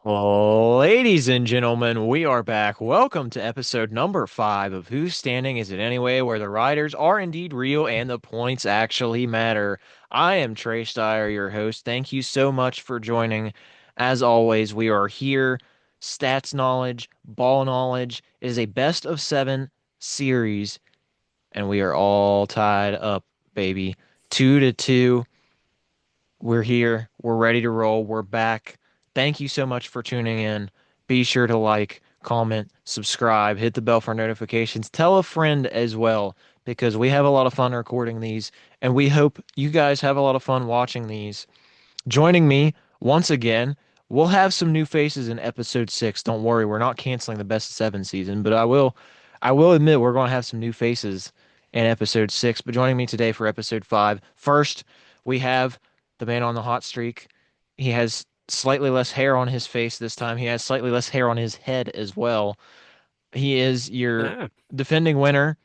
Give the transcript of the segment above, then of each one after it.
Ladies and gentlemen, we are back. Welcome to episode number 5 of Who's Standing Is It Anyway, where the riders are indeed real and the points actually matter. I am Trey Stire, your host. Thank you so much for joining. As always, we are here. Stats knowledge, ball knowledge. It is a best of 7 series, and we are all tied up, baby. 2-2. We're here. We're ready to roll. We're back. Thank you so much for tuning in. Be sure to like, comment, subscribe, hit the bell for notifications. Tell a friend as well because we have a lot of fun recording these and we hope you guys have a lot of fun watching these. Joining me once again, we'll have some new faces in episode 6. Don't worry, we're not canceling the best of 7 season, but I will admit we're going to have some new faces in episode 6. But joining me today for episode 5, first we have the man on the hot streak. He has slightly less hair on his face this time. He has slightly less hair on his head as well. He is your Ah, defending winner,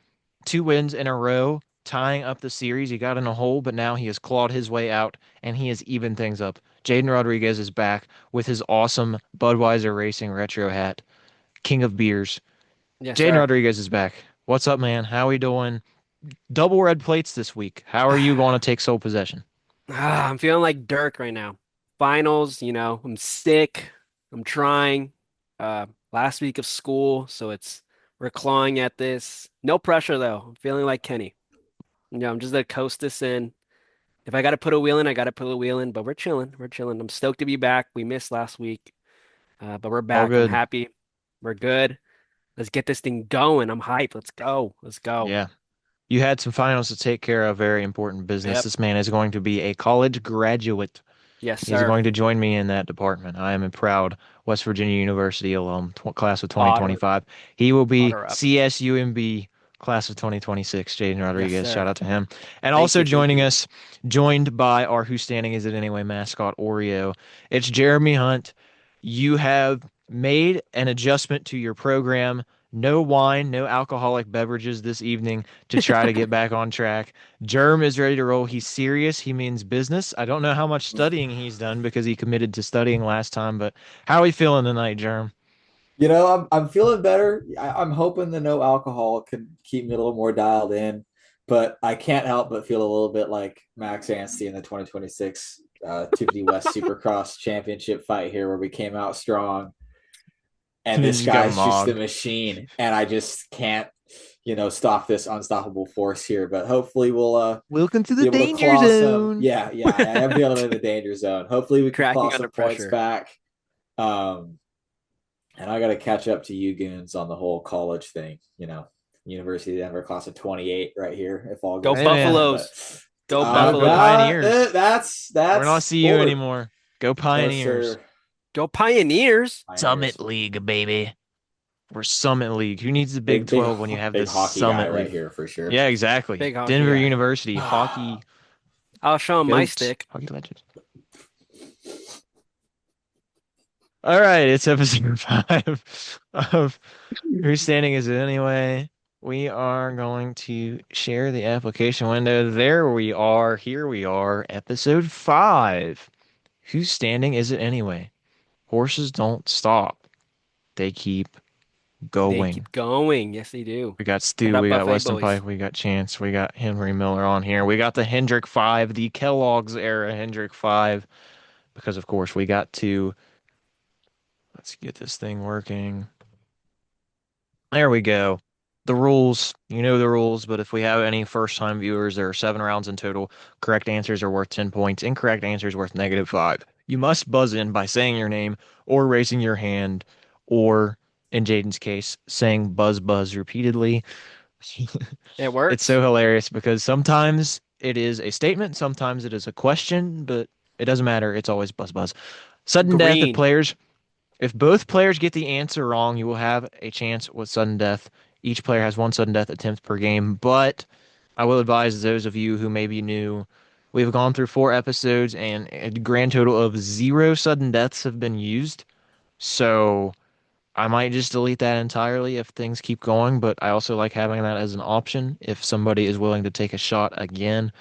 2 wins in a row, tying up the series. He got in a hole, but now he has clawed his way out and he has evened things up. Jayden Rodriguez is back with his awesome Budweiser Racing retro hat, King of Beers. yes, Jayden sir. Rodriguez is back. What's up, man? How are we doing? Double red plates this week. How are you going to take sole possession? I'm feeling like Dirk right now. Finals, I'm sick. I'm trying. Last week of school, so we're clawing at this. No pressure though. I'm feeling like Kenny. I'm just gonna coast this in. If I gotta put a wheel in, I gotta put a wheel in, but we're chilling. We're chilling. I'm stoked to be back. We missed last week, but we're All back. I'm good. happy. We're good. Let's get this thing going. I'm hyped. Let's go. Let's go. Yeah. You had some finals to take care of, very important business. Yep. This man is going to be a college graduate. Yes, He's sir. going to join me in that department. I am a proud West Virginia University alum, class of Otter. 2025. He will be Otter up. CSUMB class of 2026. Jayden Yes, Rodriguez, shout sir. out to him. And Thank also you. Thank joining you. us, joined by our Who's Standing Is It Anyway mascot, Oreo. It's Jeremy Hunt. You have made an adjustment to your program. No wine, no alcoholic beverages this evening to try to get back on track. Germ is ready to roll. He's serious. He means business. I don't know how much studying he's done because he committed to studying last time, but how are we feeling tonight, Germ? I'm feeling better. I'm hoping the no alcohol can keep me a little more dialed in, but I can't help but feel a little bit like Max Anstey in the 2026 250 West Supercross Championship fight here, where we came out strong, and He this just got guy's just the mogged. machine, and I just can't, stop this unstoppable force here. But hopefully, we'll Welcome to the be able to danger claw some. zone. Yeah, I am feeling in the danger zone. Hopefully, we can claw Cracking under some points pressure. back. Um, and I got to catch up to you goons on the whole college thing. University of Denver class of 28 right here, if all Go goes Hey, to man. plan. But Buffaloes. Go No, go Buffaloes. Pioneers. We're not that's CU forward. anymore. Go No, Pioneers. sir. Go Pioneers. Summit Pioneers. League, baby. We're Summit League. Who needs the Big Big, big, 12 when you have big the hockey guy Summit right League? here for sure. Yeah, exactly. Big hockey Denver guy. University, hockey I'll show him my goats, stick. hockey legends. All right, it's episode 5 of Who's Standing Is It Anyway? We are going to share the application window. There we are. Here we are, episode 5. Who's standing is it anyway? Horses don't stop. They keep They going. keep going. Yes, they do. We got Head Stu, up we got buffet Weston boys. Pike, we got Chance, we got Henry Miller on here. We got the Hendrick 5, the Kellogg's era Hendrick 5, because of course we got to, let's get this thing working. There we go. The rules, you know the rules, but if we have any first-time viewers, there are 7 rounds in total. Correct answers are worth 10 points. Incorrect answers worth -5. You must buzz in by saying your name or raising your hand, or in Jaden's case, saying buzz buzz repeatedly. It It's works. so hilarious because sometimes it is a statement, sometimes it is a question, but it doesn't matter. It's always buzz buzz. Sudden death if Green. players if both players get the answer wrong, you will have a chance with sudden death. Each player has 1 sudden death attempt per game, but I will advise those of you who may be new, we've gone through 4 episodes and a grand total of 0 sudden deaths have been used. So I might just delete that entirely if things keep going, but I also like having that as an option if somebody is willing to take a shot again.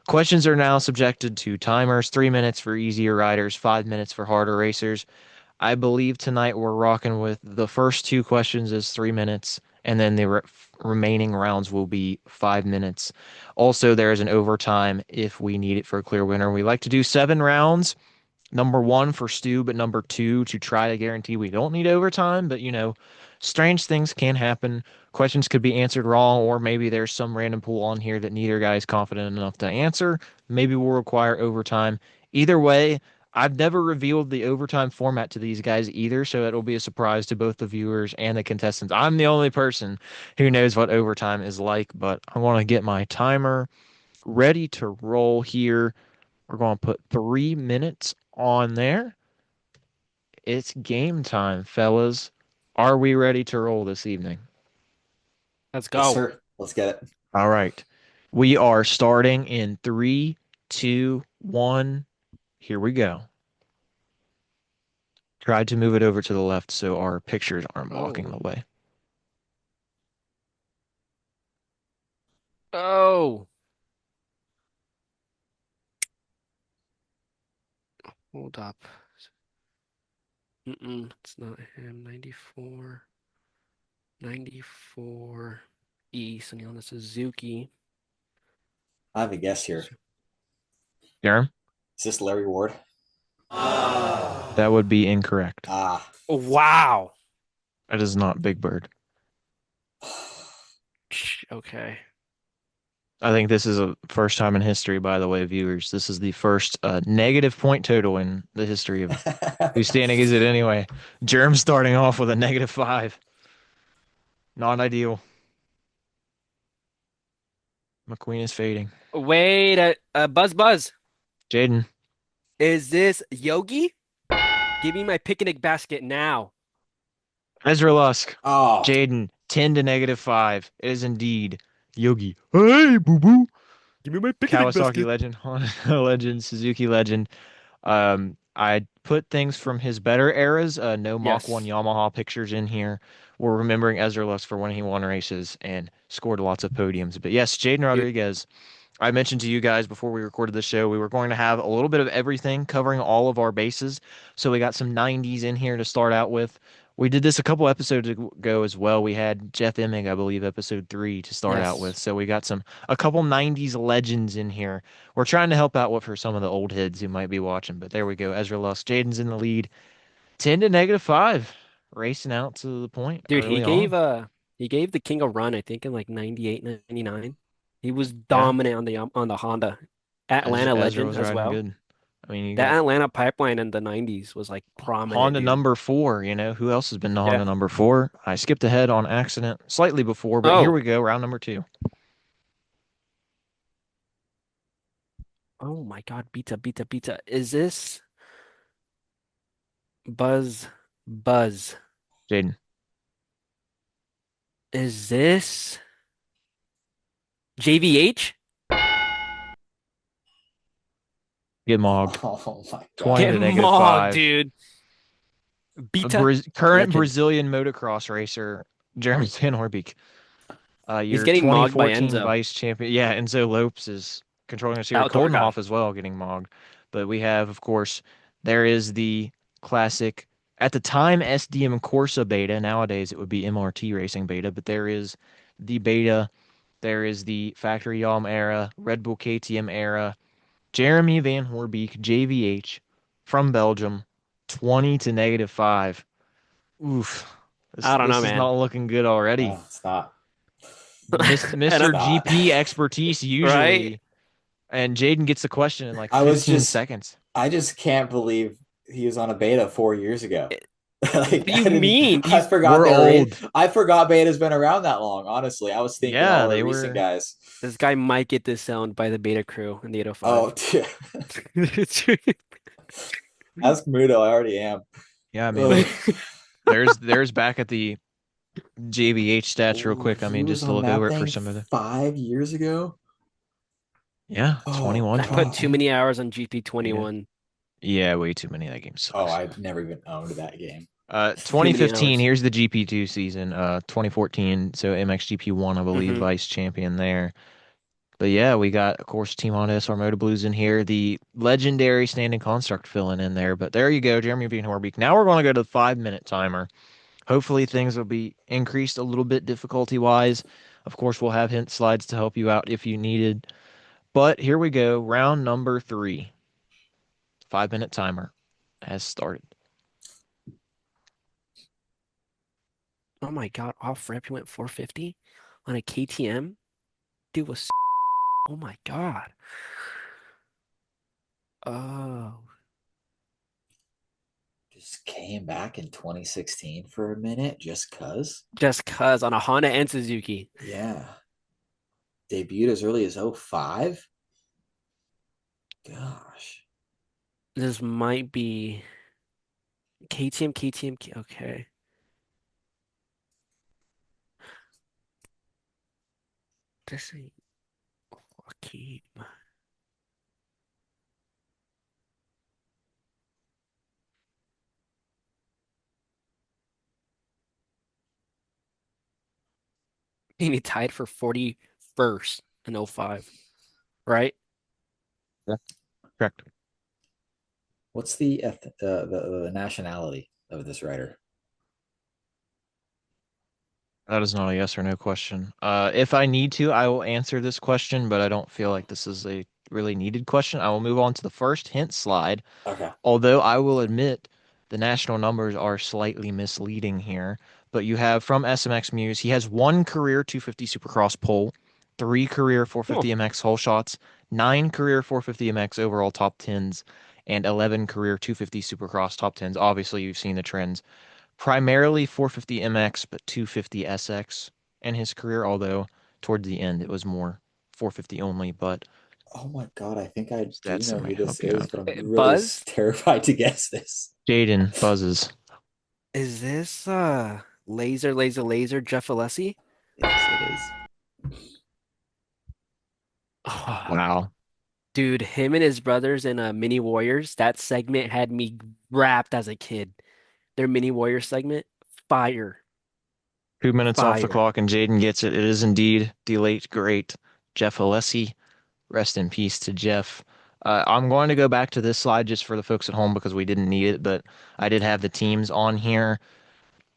Questions are now subjected to timers, 3 minutes for easier riders, 5 minutes for harder racers. I believe tonight we're rocking with the first two questions is 3 minutes, and then the remaining rounds will be 5 minutes. Also, there is an overtime if we need it for a clear winner. We like to do 7 rounds. Number one for Stu, but number two to try to guarantee we don't need overtime. But, strange things can happen. Questions could be answered wrong, or maybe there's some random pool on here that neither guy is confident enough to answer. Maybe we'll require overtime. Either way, I've never revealed the overtime format to these guys either, so it'll be a surprise to both the viewers and the contestants. I'm the only person who knows what overtime is like, but I want to get my timer ready to roll here. We're going to put 3 minutes on there. It's game time, fellas. Are we ready to roll this evening? Let's Yes, go. sir. Let's get it. All right. We are starting in 3, 2, 1. Here we go. Tried to move it over to the left so our pictures aren't blocking Oh. the way. Oh. Hold up. It's not him. 94. 94 East, and on the Suzuki. I have a guess here. Jerem? Is this Larry Ward? That would be incorrect. Ah. Oh, wow. That is not Big Bird. Okay. I think this is a first time in history, by the way, viewers. This is the first negative point total in the history of whose standing is it anyway. Jerem starting off with a -5. Not ideal. McQueen is fading. Wait, Buzz. Jayden, Is this Yogi? Give me my picnic basket now. Ezra Lusk, Oh, Jayden, 10 to -5. It is indeed Yogi. Hey, boo boo. Give me my picnic Kawasaki basket. legend, Honda legend, Suzuki legend. I put things from his better eras, no Mach 1 Yes. Yamaha pictures in here. We're remembering Ezra Lusk for when he won races and scored lots of podiums. But yes, Jayden Dude, Rodriguez. I mentioned to you guys before we recorded the show, we were going to have a little bit of everything covering all of our bases. So we got some 90s in here to start out with. We did this a couple episodes ago as well. We had Jeff Emming, I believe, episode 3 to start out with. yes. So we got a couple 90s legends in here. We're trying to help out with for some of the old heads who might be watching. But there we go. Ezra Lusk. Jayden's in the lead. 10 to -5. Racing out to the point Dude, early on. he gave the King a run, I think, in like 98, 99. He was Yeah. dominant on the Honda. Atlanta Ezra legend was as riding well. good. I mean, you That got Atlanta pipeline in the 90s was like prominent, Honda dude. number 4, who else has been to Yeah. Honda number 4? I skipped ahead on accident slightly before, but here Oh. we go, round number 2. Oh my God, pizza. Is this Buzz? Jayden, Is this JVH? get mogged. oh my 20 Get God. to mogged, -5. dude. A Beta current legend. Brazilian motocross racer, Jeremy Van Horbeek. He's Your getting mogged by 2014 Enzo. vice champion. Yeah, Enzo Lopes is controlling us here. Outdoor Coldenhoff guy. as well getting mogged. But we have, of course, there is the classic, at the time, SDM Corsa beta. Nowadays, it would be MRT Racing beta. But there is the beta. There is the Factory Yalm era, Red Bull KTM era. Jeremy Van Horbeek, JVH, from Belgium, 20 to -5. Oof. This I don't know, this is man. not looking good already. No, it's not. I It's Mr. don't, not. GP expertise right? usually, and Jayden gets the question in like I was 15 just, seconds. I just can't believe he was on a beta 4 years ago. What Like do you mean? I He's forgot We're old. I forgot beta's been around that long. Honestly, I was thinking Yeah, all our they recent were. guys. This guy might get disowned by the beta crew in the Oh, 805. ask Mudo. I already am. Yeah, I mean, Ugh. there's back at the JVH stats real Oh, quick. I he mean, was just to on look that over it for thing some of the. 5 years ago. Yeah, Oh 21, I put God. too 22. many hours on Yeah, GP21. yeah, way too many. That game Oh, sucks. I've never even owned that game. Too many 2015. hours. Here's the GP2 season. 2014. So MXGP one, I believe, Hmm. vice champion there. But yeah, we got, of course, Team Honda SR Moto Blues in here. The legendary standing construct filling in there. But there you go, Jeremy Van Horbeek. Now we're going to go to the 5 minute timer. Hopefully things will be increased a little bit difficulty wise. Of course, we'll have hint slides to help you out if you needed. But here we go. Round number 3. 5 minute timer has started. Oh my God, off ramp he went 450 on a KTM. Dude was oh my God. Oh, Just came back in 2016 for a minute just cuz. just cuz on a Honda and Suzuki. Yeah. Debuted as early as 05. Gosh. This might be KTM. Okay. This ain't Joaquin. And he tied for 41st in 05, right? Yeah. Correct. What's the nationality of this rider? That is not a yes or no question. If I need to, I will answer this question, but I don't feel like this is a really needed question. I will move on to the first hint slide. Okay. Although I will admit the national numbers are slightly misleading here, but you have from SMX Muse, he has one career 250 Supercross pole, three career Oh, 450 MX whole shots, nine career 450 MX overall top tens, and 11 career 250 Supercross top tens. Obviously, you've seen the trends. Primarily 450 MX, but 250 SX in his career, although toward the end it was more 450 only, but Oh my God, I think I do stats know that who might this help you is, out. but I'm really Buzz? terrified to guess this. Jayden buzzes. Is this laser Jeff Alessi? Yes, it is. Oh, Wow. dude, him and his brothers in Mini Warriors, that segment had me wrapped as a kid. Their Mini Warrior segment, fire, 2 minutes off the fire. clock, and Jayden gets it. It is indeed the late, great Jeff Alessi. Rest in peace to Jeff. I'm going to go back to this slide just for the folks at home because we didn't need it, but I did have the teams on here.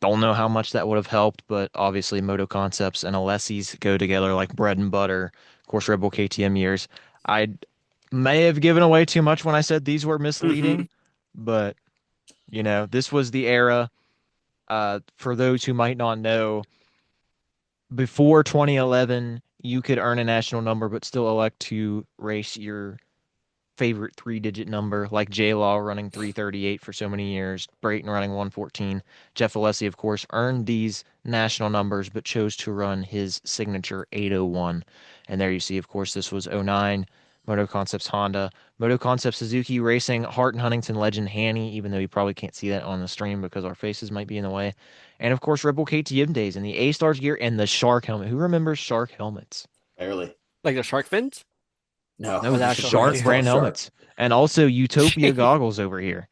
Don't know how much that would have helped, but obviously Moto Concepts and Alessi's go together like bread and butter. Of course, Red Bull KTM years. I may have given away too much when I said these were Hmm. misleading, but this was the era. For those who might not know, before 2011, you could earn a national number but still elect to race your favorite three-digit number, like J Law running 338 for so many years, Brayton running 114. Jeff Alessi, of course, earned these national numbers but chose to run his signature 801. And there you see, of course, this was '09. Moto Concepts Honda, Moto Concepts Suzuki Racing, Hart and Huntington legend Hanny, even though you probably can't see that on the stream because our faces might be in the way. And of course, Red Bull KTM days and the A Stars gear and the Shark helmet. Who remembers Shark helmets? Barely. Like the shark fins? No, Or No, the the actual the Shark brand's gear? called brand Shark. helmets. And also Utopia Jeez. goggles over here.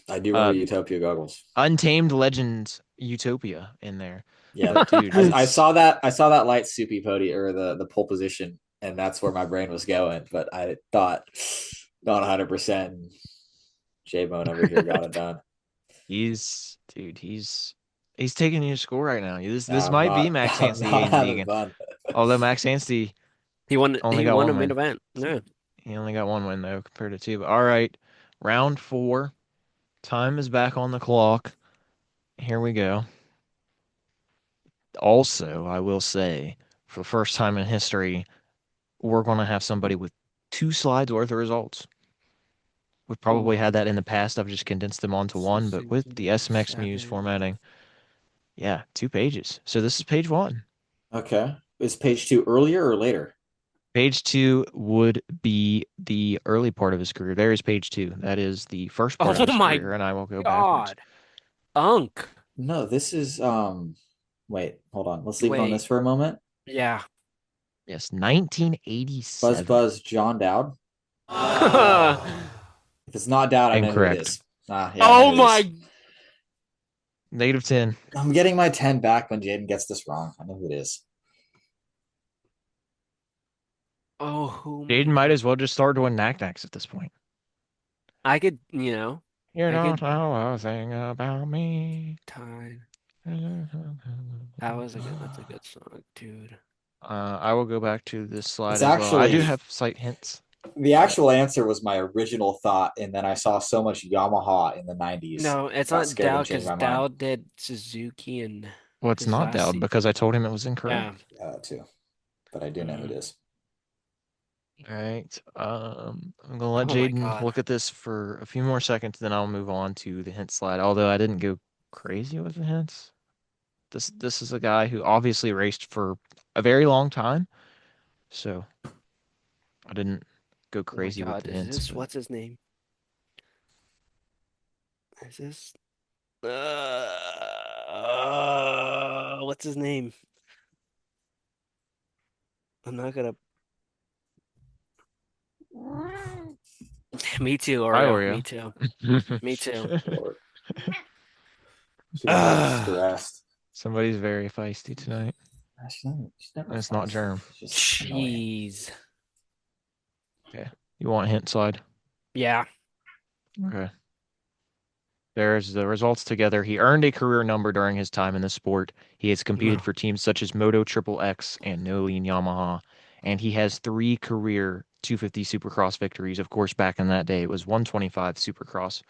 I do remember Uh, Utopia goggles. Untamed Legends Utopia in there. Yeah, But dude, I it's saw that. I saw that light soupy podium or the pole position, and that's where my brain was going. But I thought not 100%. J Bone over here got it done. he's taking you to school right now. This I'm might be not. Max I'm Hansen not Aiden having Deegan. fun. Although Max Hansen He won only he got won a one mid win. event. Yeah. He only got one win though compared to two. But all right. Round 4. Time is back on the clock. Here we go. Also, I will say, for the first time in history, we're going to have somebody with 2 slides worth of results. We've probably Ooh. had that in the past. I've just condensed them onto one, but with the Suzuki SMX Muse 7. formatting, yeah, 2 pages. So this is page 1. Okay. Is page two earlier or later? Page 2 would be the early part of his career. There is page 2. That is the first part of Oh his my career, and I will go backwards. God. Unk. No, this is wait, hold on. Let's leave it on this Wait. for a moment. Yeah. Yes, Buzz 1987. Buzz John Dowd. If it's not Dowd, I know who it Incorrect. is. Ah, yeah, I know Oh who it is. my. -10. I'm getting my 10 back when Jayden gets this wrong. I know who it is. Oh Jayden my might God. as well just start doing knack-knacks at this point. I could, You I don't could know a thing about me. time. That's a good song, dude. I will go back to this slide It's as well. I do actually have slight hints, the but actual answer was my original thought, and then I saw so much Yamaha in the 90s, No, it's got not scared and Dowd changed because my mind. Dowd did Suzuki and well, it's his not last Dowd because season. I told him it was Yeah. incorrect. Yeah, that too. But I do know who it Mm. is. All right. I'm gonna let Oh my Jayden God. look at this for a few more seconds, then I'll move on to the hint slide. Although I didn't go crazy with the hints. This is a guy who obviously raced for a very long time, so I didn't go Oh my crazy with God. the Is hints, this but what's his name? Is this what's his name? I'm not gonna Me too, hi Oreo. Me Oreo. too. Me too. Lord, she got very Ah, stressed. Somebody's very feisty tonight, She's never and it's not feisty. Germ. She's just annoying. jeez. Okay. You want hint slide? Yeah. Okay. There's the results together. He earned a career number during his time in the sport. He has competed No. for teams such as Moto Triple X and No Lean Yamaha, and he has three career 250 Supercross victories. Of course, back in that day, it was 125 Supercross,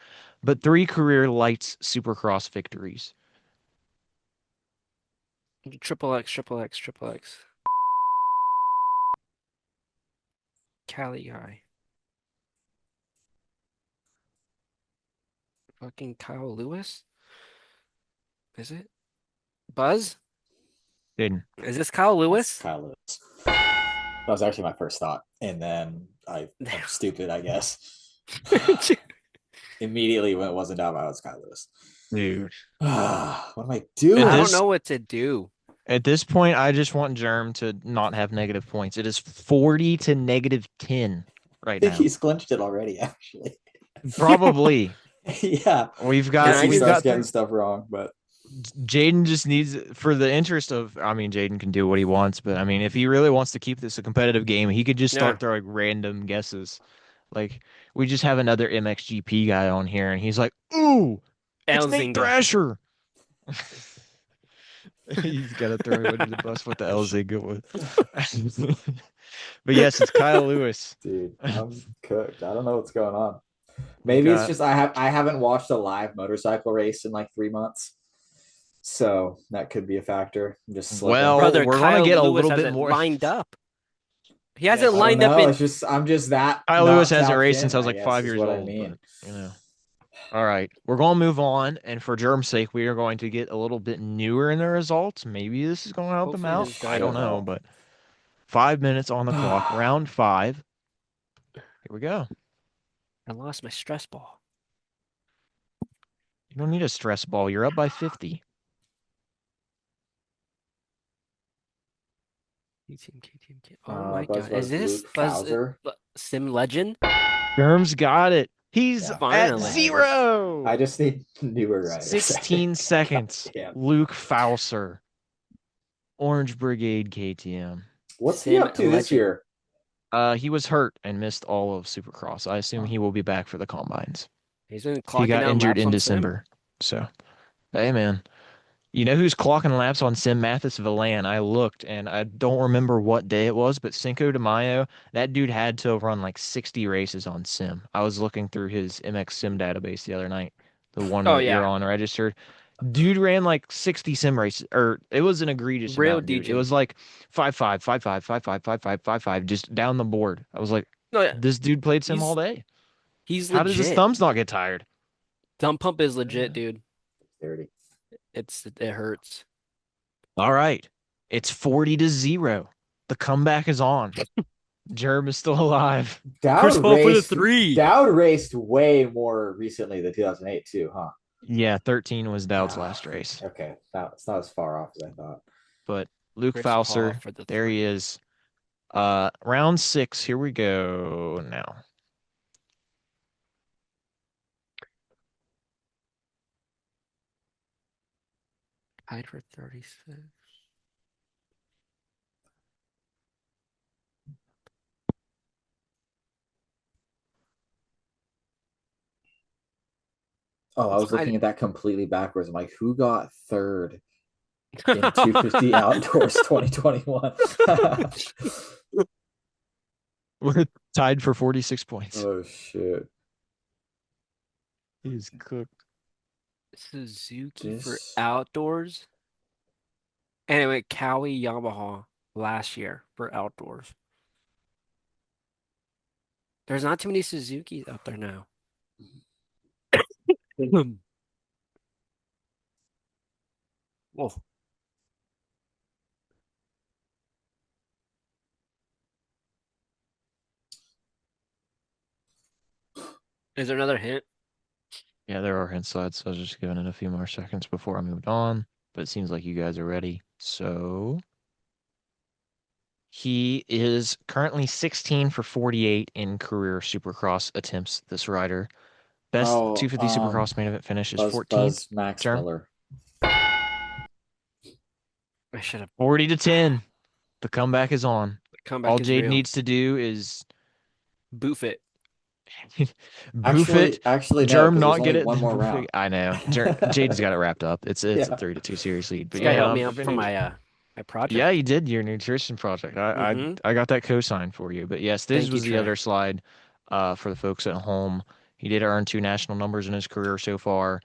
but three career lights Supercross victories. Triple X, triple X, triple X. Cali guy. Fucking Kyle Lewis? Is it? Buzz? Jaden. Is this Kyle That's Lewis? Kyle Lewis. That was actually my first thought, and then I'm stupid, I guess. Immediately when it wasn't down, I was Kyle Lewis. Dude. What am I At I doing? don't this know what to do. at this point, I just want Germ to not have negative points. It is 40 to negative 10 I right think now. he's clinched it already, actually. Probably. Yeah, We've Can unless got I he we've just starts got getting through. stuff wrong. But Jayden just needs, for the interest of, I mean, Jayden can do what he wants, but I mean, if he really wants to keep this a competitive game, he could just Yeah. start throwing random guesses. Like, we just have another MXGP guy on here, and he's like, "Ooh, it's Nate Elzinga. Thrasher." He's got to throw him under the bus with the Elzinga one. But yes, it's Kyle Lewis. dude, I'm cooked. I don't know what's going on. We Maybe it's got just I haven't watched a live motorcycle race in like 3 months, so that could be a factor. I'm just slipping. well, Brother, we're gonna Kyle get a Lewis little bit hasn't more. lined up. He hasn't Yes, I don't lined up know. in It's just I'm just that Kyle Lewis not hasn't tapped raced since in, I was I like guess, five is years what I old, mean. but you know. All right, we're going to move on, and for Germ's sake, we are going to get a little bit newer in the results. Maybe this is going to help him hopefully out. this I guy don't Should know, help. but 5 minutes on the clock, round five. Here we go. I lost my stress ball. You don't need a stress ball. You're up by 50. Oh my God. Is Buzz this Luke Buzz Kauser. Sim Legend? Germ's got it. He's Yeah, at Finally. I zero. just need newer riders. 16 God seconds. damn. Luke Fauser, Orange Brigade KTM. What's he Sim up to this Legend. year? He was hurt and missed all of Supercross. I assume Huh. he will be back for the combines. He's been He clocking got down injured laps in on Sim. December. So, hey, man. You know who's clocking laps on Sim Mathis Villan? I looked and I don't remember what day it was, but Cinco de Mayo, that dude had to run like 60 races on Sim. I was looking through his MX Sim database the other night, the one Oh that you're yeah. on registered. Dude ran like 60 sim races, or it was an egregious Real amount, dude. It Degen. was like 5-5, 5-5, 5-5, 5-5, 5-5, just down the board. I was like, No, yeah. this dude played sim all He's day. he's How does his legit. thumbs not get tired? Dump pump is legit, dude. 30. It hurts. All right. It's 40 to 0. The comeback is on. Germ is still alive. Chris Dowd Paul for the raced three. Dowd raced way more recently than 2008 too, huh? Yeah, 13 was Dowd's Ah, last race. okay. It's not as far off as I thought. But Luke Chris Paul Fauser, for the there he three. is. Round six, here we go now. Tied for 36. Oh, I was I, looking at that completely backwards. I'm like, who got third in 250 Outdoors 2021? We're tied for 46 points. Oh shit. He's cooked. Suzuki for This outdoors. And it went Cowie Yamaha last year for outdoors. There's not too many Suzuki out there now. Whoa. Is there another hint? Yeah, there are hint slides, so I was just giving it a few more seconds before I moved on. But it seems like you guys are ready. So he is currently 16 for 48 in career Supercross attempts, this rider. Best oh 250 Supercross main event finish is Buzz 14th. Buzz Max Germ, Miller. I should have. 40 to 10. The comeback is on. Comeback All is Jade real. needs to do is Boof it. boof it. Actually no, Germ because there's not only get it, one then more boof it. round. I know. Jade's got it wrapped up. It's a Yeah. 3-2 series lead. But This guy yeah, helped me out for my yeah, project. you did your nutrition project. Mm-hmm. I got that cosign for you. But yes, this Thank you, was the Trey. other slide for the folks at home. He did earn 2 national numbers in his career so far.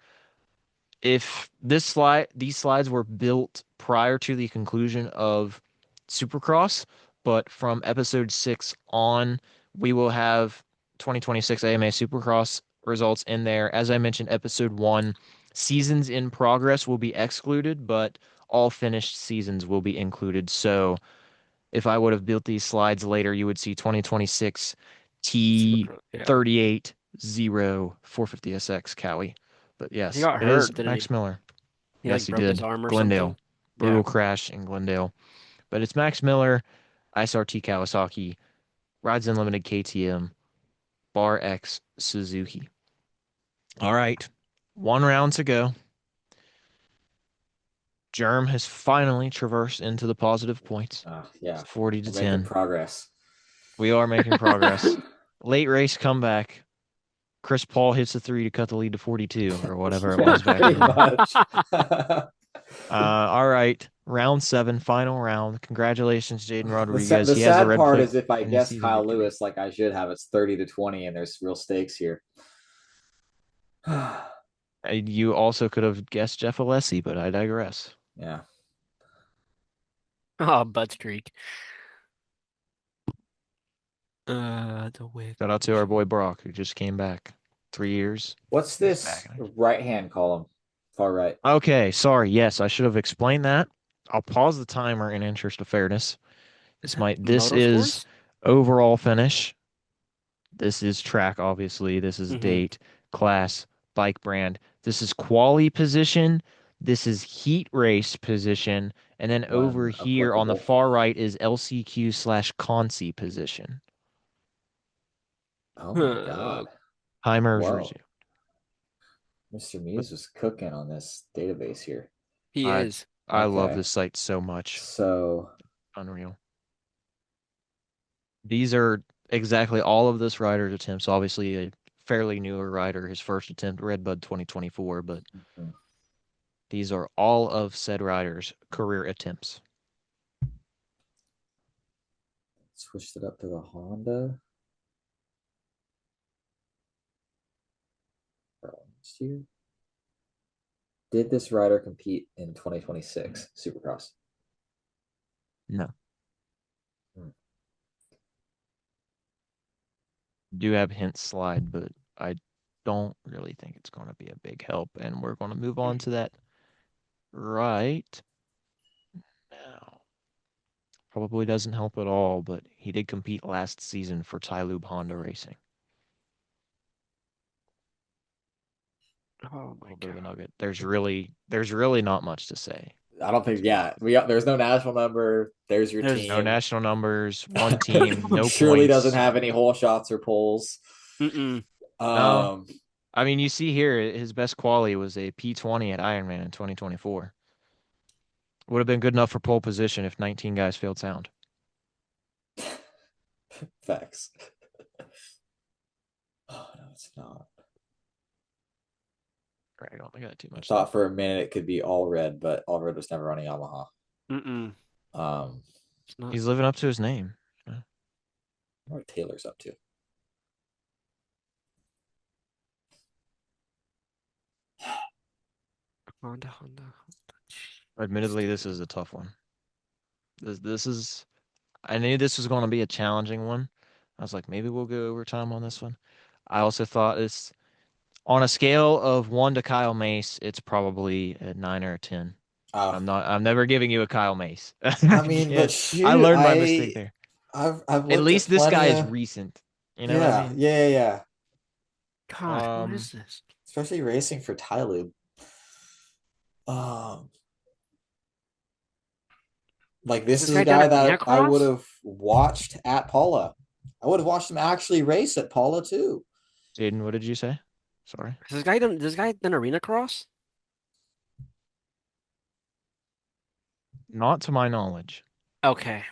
If these slides were built prior to the conclusion of Supercross, but from episode 6 on, we will have 2026 AMA Supercross results in there. As I mentioned, episode 1, seasons in progress will be excluded, but all finished seasons will be included. So if I would have built these slides later, you would see 2026 Super. Yeah. T38 0 450SX Cowie. But He yes, got it is hurt, didn't Max he? Miller. He Yes, like he broke his did. arm or something. Glendale. Yeah. Brutal crash in Glendale. But it's Max Miller, ISRT Kawasaki, Rides Unlimited KTM, Bar X Suzuki. All right. 1 round to go. Germ has finally traversed into the positive points. It's Yeah. 40 to We're making 10. progress. We are making progress. Late race comeback. Chris Paul hits a three to cut the lead to 42 or whatever it Yeah, was back pretty then. much. All right. Round 7, final round. Congratulations, Jayden Rodriguez. The He has a sad red part plate is if I in the guess season Kyle victory. Lewis like I should have, it's 30-20, and there's real stakes here. You also could have guessed Jeff Alessi, but I digress. Yeah. Oh, butt streak. The way. Shout out to our boy Brock, who just came back. 3 years. What's He's back. this right hand column? Far right. Okay, sorry. Yes, I should have explained that. I'll pause the timer in interest of fairness. Is This that might this is motorsports? overall finish. This is track, obviously. This is Mm-hmm. date, class, bike brand. This is quali position. This is heat race position. And then over When here on the applicable. far right is LCQ/Consi position. Oh my God. Timers Whoa. resume. Mr. But Muse was cooking on this database here. He I is. I love Okay. this site so much. So Unreal. These are exactly all of this rider's attempts. Obviously, a fairly newer rider, his first attempt, Redbud 2024, but hmm, these are all of said rider's career attempts. switched it up to the Honda. Next year. Did this rider compete in 2026 Supercross? No. Hmm. Do have hint slide, but I don't really think it's going to be a big help. And we're going to move on to that right now. Probably doesn't help at all, but he did compete last season for Tylube Honda Racing. Oh A my little bit of a God. nugget. There's really not much to say. I don't think. Yeah, there's no national number. There's your There's No team. national numbers, one team, no Surely doesn't points. have any hole shots or poles. Mm-mm. No, Um, I mean, you see here, his best quali was a P20 at Ironman in 2024. Would have been good enough for pole position if 19 guys failed sound. facts. Oh no, it's not. I don't think I got too I much there. thought for a minute it could be All Red, but All Red was never on a Yamaha. Mm-mm. Um, It's not. He's living up to his name. I what Taylor's up to. Honda. Admittedly, this is a tough one. This is I knew this was going to be a challenging one. I was like, maybe we'll go overtime on this one. I also thought it's on a scale of 1 to Kyle Mace, it's probably a 9 or a 10. Uh, I'm never giving you a Kyle Mace. I mean, but I shoot, learned my mistake there. I've At looked at least this guy plenty is of recent. You know what I yeah, mean? yeah, yeah, yeah. God, what Um, is this? Especially racing for Tyloo. Um, like Has this this is a guy done guy arena that I would cross? have watched at Paula. I would have watched him actually race at Paula too. Jayden, what did you say? Sorry. Has this guy done arena cross? Not to my knowledge. Okay.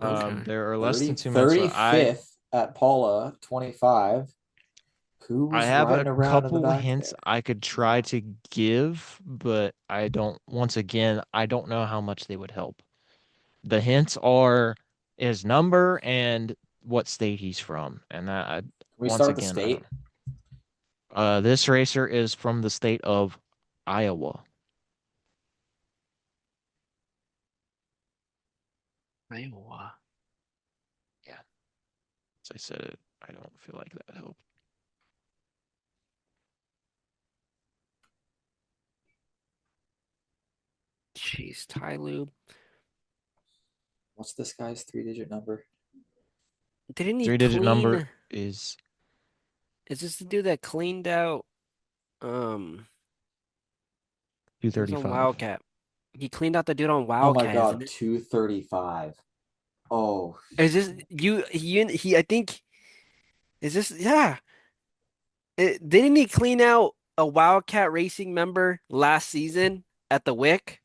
Okay. There are less 30, than 2 minutes left. 35th at Paula 25. Who I was have a riding around in the couple back hints there? I could try to give, but I don't, once again, I don't know how much they would help. The hints are his number and what state he's from. And Can we once start with the again, I don't state? know. This racer is from the state of Iowa. Iowa. Yeah, as I said it, I don't feel like that helped. Jeez, Ty Lube. What's this guy's 3-digit number? Didn't he 3-digit number clean? is Is this the dude that cleaned out? Um, he was on 235. Wildcat. He cleaned out the dude on Oh my Wildcat, isn't God, it? 235. Oh, Is this you? He. I think. Is this? Yeah. Didn't he clean out a Wildcat Racing member last season at the Wick?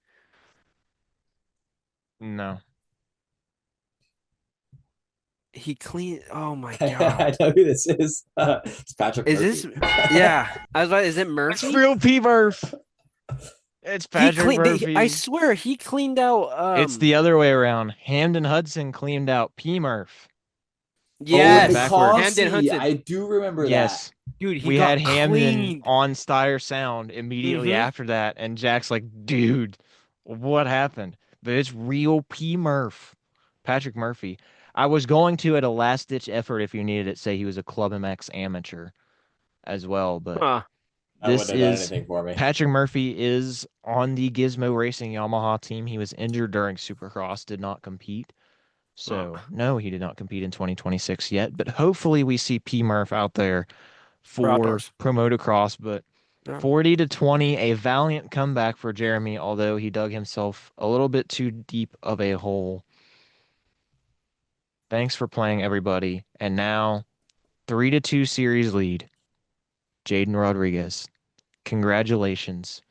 No. He cleaned. Oh my God. I know who this is. It's Patrick Is this? Murphy. Yeah. I was about. Is it It's Murphy? real P Murph. It's He Patrick cleaned. I Murphy. swear he cleaned out. It's the other way around. Hamden Hudson cleaned out P Murph. Oh, Going in the Yes, backwards. Hamden Consi, Hudson. I do remember that. Yes. Dude, he We had got Hamden cleaned. on Stire Sound immediately Mm-hmm. after that, and Jack's like, dude, what happened? But it's real P Murph. Patrick Murphy. I was going to, at a last ditch effort, if you needed it, say he was a Club MX amateur as well, but Huh. That this wouldn't have done is anything for me. Patrick Murphy is on the Gizmo Racing Yamaha team. He was injured during Supercross, did not compete. Huh. So, no, he did not compete in 2026 yet, but hopefully we see P Murph out there For for outdoors. Pro Motocross. But Yeah. 40 to 20, a valiant comeback for Jeremy, although he dug himself a little bit too deep of a hole. Thanks for playing, everybody. And now, 3 to 2 series lead. Jayden Rodriguez. Congratulations.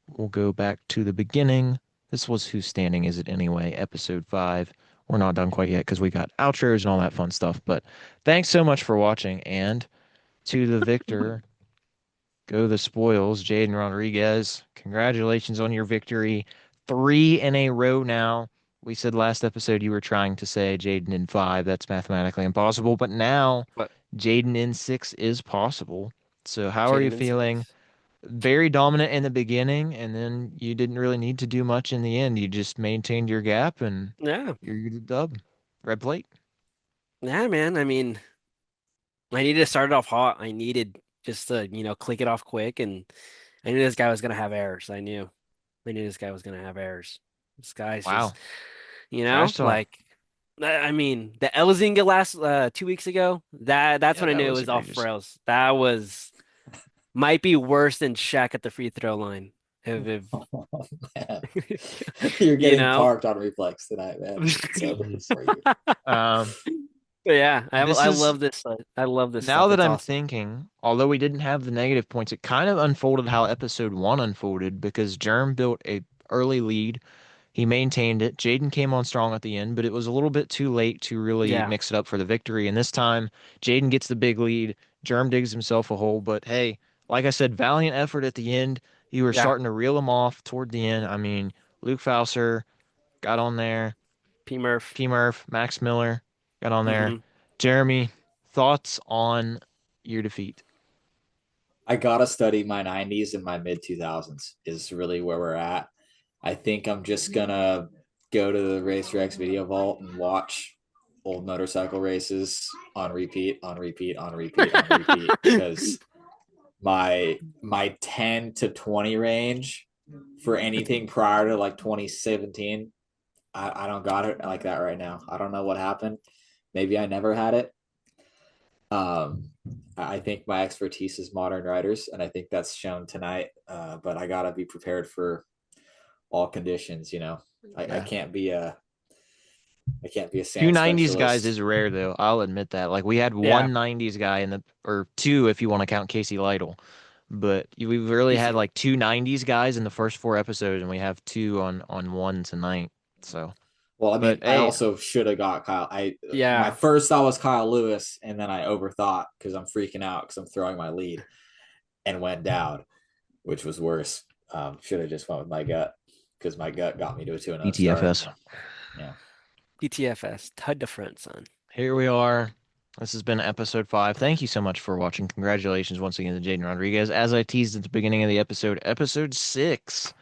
We'll go back to the beginning. This was Whose Standing Is It Anyway, episode 5. We're not done quite yet because we got outros and all that fun stuff. But thanks so much for watching. And to the victor, go the spoils, Jayden Rodriguez. Congratulations on your victory. 3 in a row now. We said last episode you were trying to say Jayden in 5. That's mathematically impossible. But now But Jayden in 6 is possible. So how are you Jaden in feeling? six. Very dominant in the beginning, and then you didn't really need to do much in the end. You just maintained your gap, and Yeah. you're the dub. Red plate. Yeah, man. I mean, I needed to start it off hot. I needed just to, click it off quick. And I knew this guy was gonna have errors. I knew this guy was gonna have errors. This guy's just, Wow. Trash talk. like I mean, the Elzinga last 2 weeks ago, that's Yeah, when I that knew it was was off egregious. rails. That was might be worse than Shaq at the free throw line. Oh, man. You're You getting know? parked on reflex tonight, man. It's over Jeez. for you. Um, But yeah, this I is love this. I love this now stuff. that It's I'm awesome. thinking, although we didn't have the negative points, it kind of unfolded how episode 1 unfolded because Germ built a early lead. He maintained it. Jayden came on strong at the end, but it was a little bit too late to really Yeah, mix it up for the victory. And this time, Jayden gets the big lead. Germ digs himself a hole, but hey, like I said, valiant effort at the end. You were yeah. starting to reel him off toward the end. I mean, Luke Fauser got on there. P Murph. P. Murph, Max Miller got on there. Hmm. Jeremy, thoughts on your defeat? I gotta study my '90s and my mid 2000s is really where we're at. I think I'm just gonna go to the Racer X video vault and watch old motorcycle races on repeat, on repeat, on repeat, on repeat because my 10 to 20 range for anything prior to like 2017, I don't got it like that right now. I don't know what happened. Maybe I never had it. Um, I think my expertise is modern riders, and I think that's shown tonight. But I gotta be prepared for all conditions. I Yeah. can't be a Two sand 90s guys specialist. is rare though. I'll admit that. Like we had Yeah. one 90s guy in the or two if you want to count Casey Lytle. But we've really had Easy. like two 90s guys in the first four episodes and we have two on one tonight. So, Well, I but mean, I hey, also should have got Kyle. I My Yeah. first thought was Kyle Lewis, and then I overthought because I'm freaking out because I'm throwing my lead and went down, which was worse. Should have just went with my gut because my gut got me to a 2-0 start. DTFS. Yeah. DTFS. Tud de France, son. Here we are. This has been episode 5. Thank you so much for watching. Congratulations once again to Jayden Rodriguez. As I teased at the beginning of the episode, episode 6.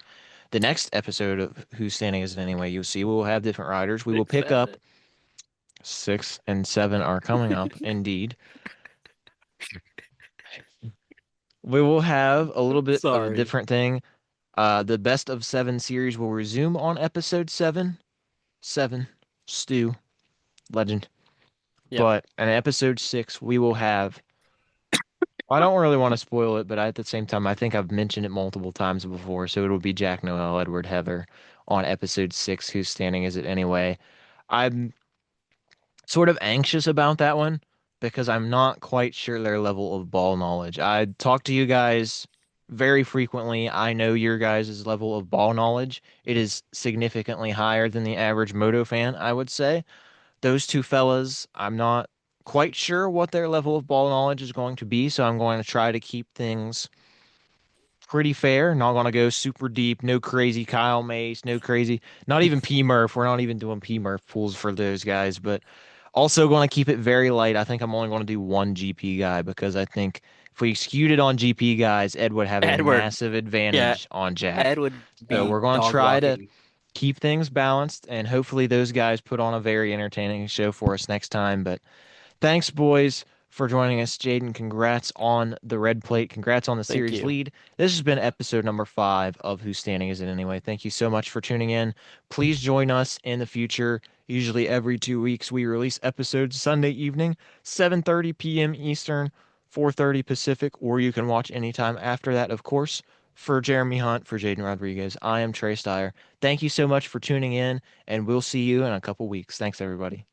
The next episode of Who's Standing Is It Anyway, you'll see we will have different riders. We will Six, pick up seven. 6 and 7 are coming up, indeed. We will have a little bit of a Sorry. different thing. The best of 7 series will resume on episode 7. 7, Stu, legend. Yep. But in episode 6, we will have. I don't really want to spoil it, but at the same time, I think I've mentioned it multiple times before. So it'll be Jack Noel, Edward Heather on episode 6. Who's Standing Is It Anyway? I'm sort of anxious about that one because I'm not quite sure their level of ball knowledge. I talk to you guys very frequently. I know your guys' level of ball knowledge. It is significantly higher than the average moto fan, I would say. Those two fellas, I'm not quite sure what their level of ball knowledge is going to be, so I'm going to try to keep things pretty fair. Not going to go super deep. No crazy Kyle Mace. No crazy. Not even P Murph. We're not even doing P Murph pools for those guys. But also going to keep it very light. I think I'm only going to do one GP guy because I think if we skewed it on GP guys, Ed would have a Edward. massive Yeah. advantage on Ed Jack. would So be we're going to dog try to walking. keep things balanced and hopefully those guys put on a very entertaining show for us next time. But thanks, boys, for joining us. Jayden, congrats on the red plate. Congrats on the Thank series you. lead. This has been episode number 5 of Who's Standing Is It Anyway. Thank you so much for tuning in. Please join us in the future. Usually every 2 weeks, we release episodes Sunday evening, 7:30 p.m. Eastern, 4:30 Pacific, or you can watch anytime after that, of course. For Jeremy Hunt, for Jayden Rodriguez, I am Trey Stire. Thank you so much for tuning in, and we'll see you in a couple weeks. Thanks, everybody.